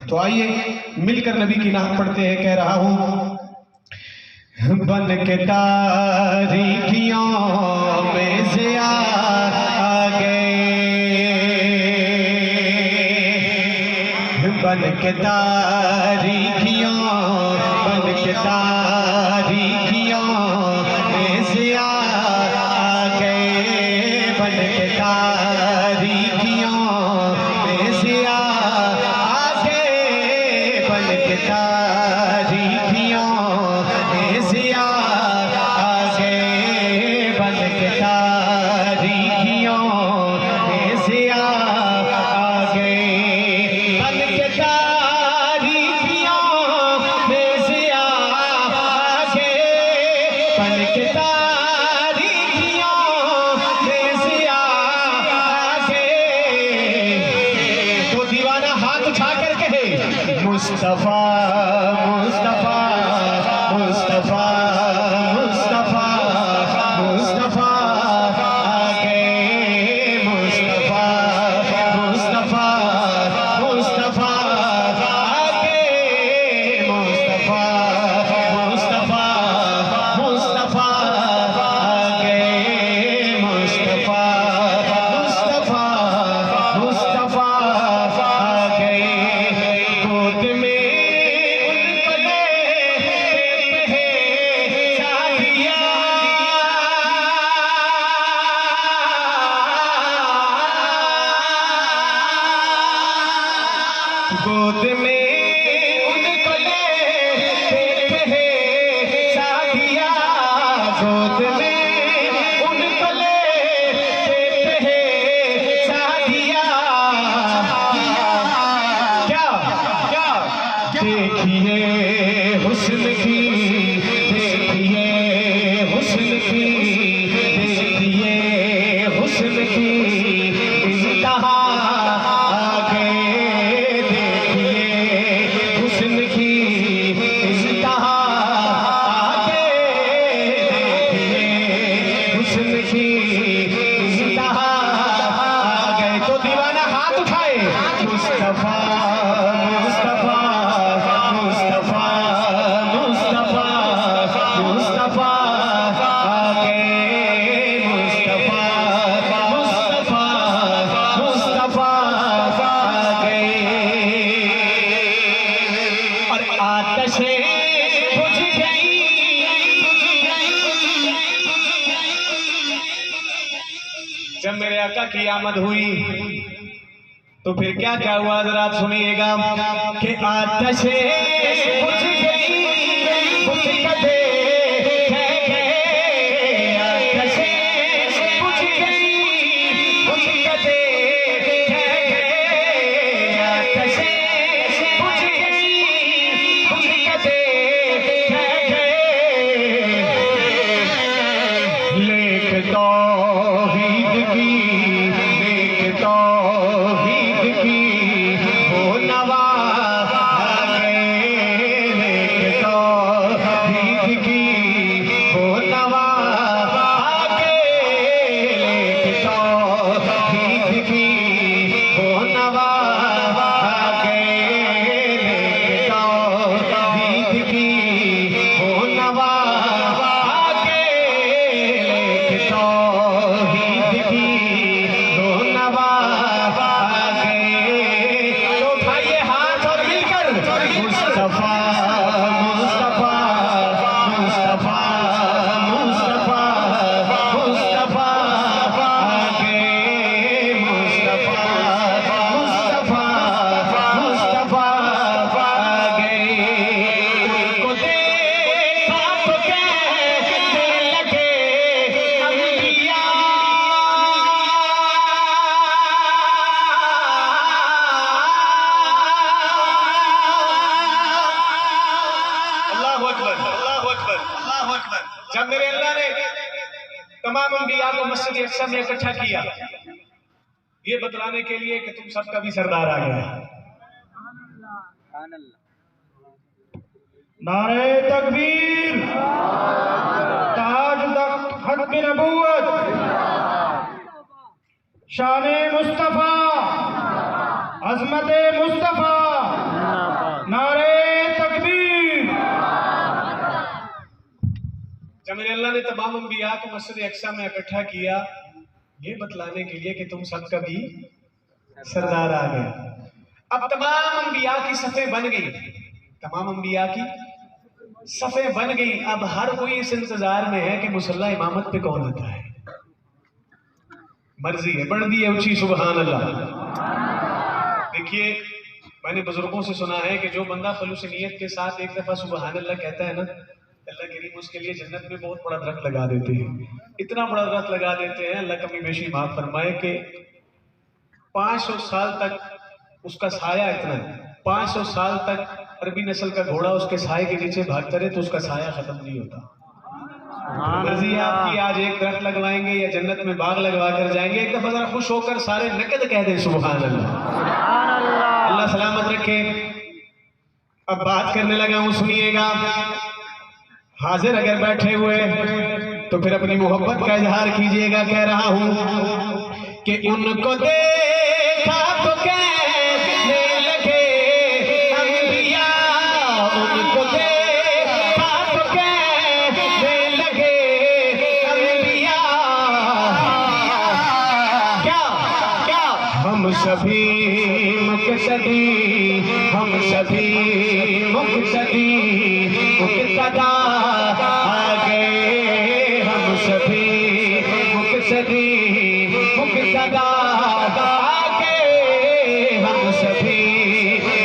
तो आइए मिलकर नबी की नाम पढ़ते हैं। कह रहा हूँ बन के तारीखियों में से आ गए, बन के तारीखियों में से आ गए, बन के तारीखियों में से आ गए, बन के तारीखियों में से आ गए, बन के तारीखियों में से आ गए, बन के तारीखियों में से आ गए, बन के तारीखियों में से आ गए। तो दीवाना हाथ उठाकर कहे मुस्तफा मुस्तफा मुस्तफा मुस्तफा मुस्तफा आ गए, मुस्तफा मुस्तफा मुस्तफा आ गए, मुस्तफा मुस्तफा मुस्तफा आ गए, मुस्तफा मुस्तफा मुस्तफा आ गए। गोद में उनको लेते हैं शादियाँ, गोद में उनको लेते हैं शादियाँ, गोद में उनको लेते हैं शादियाँ। क्या क्या देखिए हुस्न की, देखिए हुस्न की, देखिए हुस्न की इंतहा आ गए, देखिए हुस्न की इंतहा आ गए, देखिए हुस्न की इंतहा आ गए। तो दीवाना हाथ उठाए मुस्तफा मुस्तफा मुस्तफा मुस्तफा मुस्तफा आ गए, मुस्तफा मुस्तफा मुस्तफा आ गए। और आतशे बुझ गई, जब मेरे आका की आमद हुई तो फिर क्या क्या हुआ जरा आप सुनिएगा कि आतशे बुझ गई, बुझ गए, आतशे बुझ गई, बुझ गए, आतशे बुझ गई, बुझ गए। लेक तौहीद की, लेक तौहीद की वो नवा आ गए, लेक तौहीद की वो नवा आ गए, लेक तौहीद की वो नवा आ गए, लेक तौहीद की वो नवा आ गए, लेक तौहीद की वो नवा आ गए। तो उठाइए हाथ और मिलकर मुस्तफा मुस्तफा मुस्तफा मुस्तफा मुस्तफा आ गए, मुस्तफा मुस्तफा मुस्तफा आ गए। उनको देखा तो कहने लगे अंबिया, अल्लाहु अकबर अल्लाहु अकबर अल्लाहु अकबर। जब मेरे अल्लाह ने तमाम अंबिया को मस्जिद अक्सा में इकट्ठा किया ये बतलाने के लिए कि तुम सबका भी सरदार आ गया। नारे तकबीर, ताज तख्त नबूवत, शान मुस्तफा, अजमत मुस्तफा। ने तमाम अंबिया को मस्जिद अक्सा में इकट्ठा किया, ये बतलाने के लिए कि तुम सबका भी सरदार आ गए। अब तमाम अंबिया की सफ़ें बन गई, तमाम अंबिया की सफ़ें बन गई। अब हर कोई इस इंतजार में है कि मुसल्ला इमामत पे कौन आता है। मर्जी है, बढ़ दी है ऊंची, सुबहान अल्लाह। देखिए, मैंने बुजुर्गों से सुना है कि जो बंदा खलूस नियत के साथ एक दफा सुबहान अल्लाह कहता है ना, अल्लाह करीम उसके लिए जन्नत में बहुत बड़ा दरख्त लगा देते हैं। इतना बड़ा दरख्त लगा देते हैं, अल्लाह कमी बेशी माफ फरमाए, कि 500 साल तक उसका साया इतना है, 500 साल तक अरबी नस्ल का घोड़ा उसके साये के नीचे भागता रहे तो उसका साया खत्म नहीं होता। मर्जी आपकी, आज एक दरख्त लगवाएंगे या जन्नत में बाग लगवा कर जाएंगे। एक दफा जरा खुश होकर सारे नकद कह दें सुभान अल्लाह, अल्लाह सलामत रखे। अब बात करने लगा हूं, सुनिएगा। हाजिर अगर बैठे हुए तो फिर अपनी मोहब्बत का इजहार कीजिएगा। कह रहा हूं कि उनको देखा तो कहने लगे अंबिया, उनको देखा तो कहने लगे अंबिया, क्या क्या हम सभी मुक़्तदी, हम सभी मुक़्तदी मुक़्तदा आ गए, हम सभी मुक़्तदी मुक़्तदा आ गए, हम सभी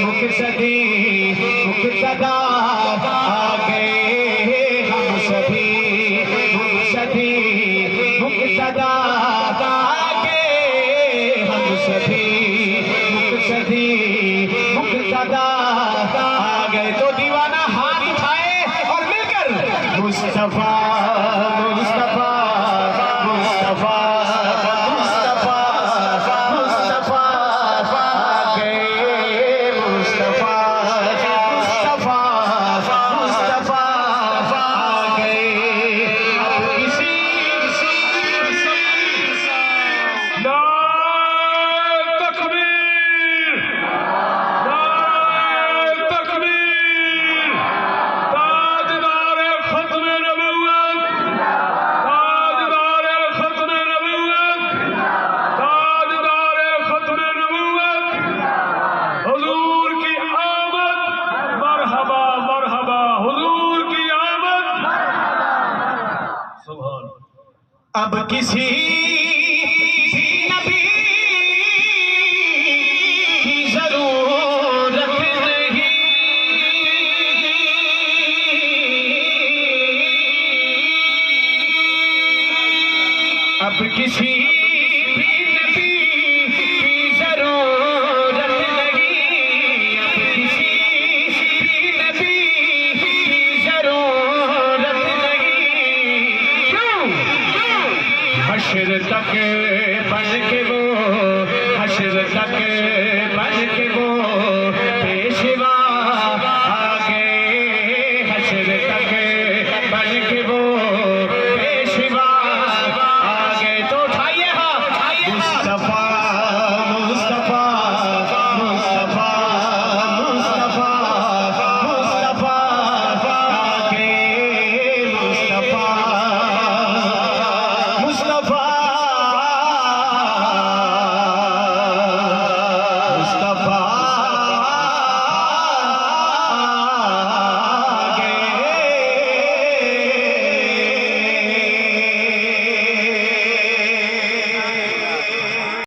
मुक़्तदी मुक़्तदा आ गए, हम सभी मुक़्तदी मुक़्तदा आ गए, हम सभी मुक़्तदी मुक़्तदा आ गए। तो दीवाना हाथ उठाए और मिलकर मुस्तफा मुस्तफा मुस्तफा मुस्तफा मुस्तफा आ गए, मुस्तफा मुस्तफा मुस्तफा आ गए। अब किसी अब किसी